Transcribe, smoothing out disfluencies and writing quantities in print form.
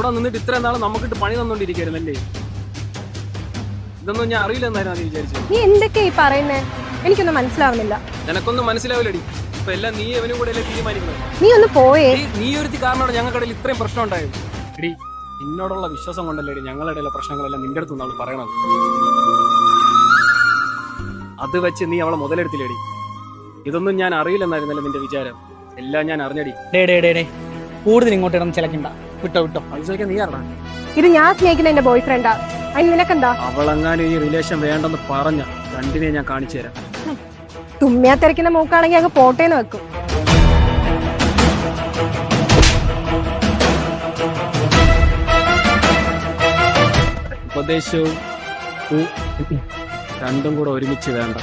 അവിടെ നിന്നിട്ട് ഇത്രയും നാളെ നമുക്കിട്ട് പണി തന്നോണ്ടിരിക്കുന്നല്ലേ. ഇതൊന്നും ഞാൻ അറിയില്ലെന്നായിരുന്നു നീ വിചാരിച്ചത്. നീ എന്തൊക്കെയാ ഈ പറയുന്നേ? എനിക്കൊന്നും മനസ്സിലാവുന്നില്ല. നിനക്കൊന്നും മനസ്സിലാവില്ലടി. ഇപ്പൊ എല്ലാം നീ അവനും കൂടെ അല്ലേ തീരുമാനിക്കുന്നത്. നീ ഒന്ന് പോയേ. നീ ഒരുത്തി കാരണമാണ് ഞങ്ങൾക്കിടയിൽ ഇത്രയും പ്രശ്നം ഉണ്ടായത്. എടി, നിന്നോടുള്ള വിശ്വാസം കൊണ്ടല്ലേ ഞങ്ങളുടെ ഇടയിലെ പ്രശ്നങ്ങളെല്ലാം നിന്റെ അടുത്ത് അവൾ പറയണത്. അത് വെച്ച് നീ അവളെ മുതലെടുത്തില്ലേടി. ഇതൊന്നും ഞാൻ അറിയില്ലെന്നായിരുന്നല്ലോ നിന്റെ വിചാരം. എല്ലാം ഞാൻ അറിഞ്ഞടി. കൂടുതൽ ഇങ്ങോട്ട് ഇടം ചിലക്കണ്ട. വിട്ടോ മനസ്സിലാക്കാൻ നീ അറിയാം. ഇത് ഞാൻ സ്നേഹിക്കുന്ന എന്റെ ബോയ് ഫ്രണ്ടാ. അതിന് നിനക്കെന്താ? അവളെങ്ങാനും ഈ റിലേഷൻ വേണ്ടെന്ന് പറഞ്ഞ രണ്ടിനെ ഞാൻ കാണിച്ചു തരാം. തുമ്മിയാ തിരക്കുന്ന മൂക്കാണെങ്കിൽ അങ്ങ് പോട്ടേന്ന് വെക്കും. ഉപദേശവും രണ്ടും കൂടെ ഒരുമിച്ച് വേണ്ട.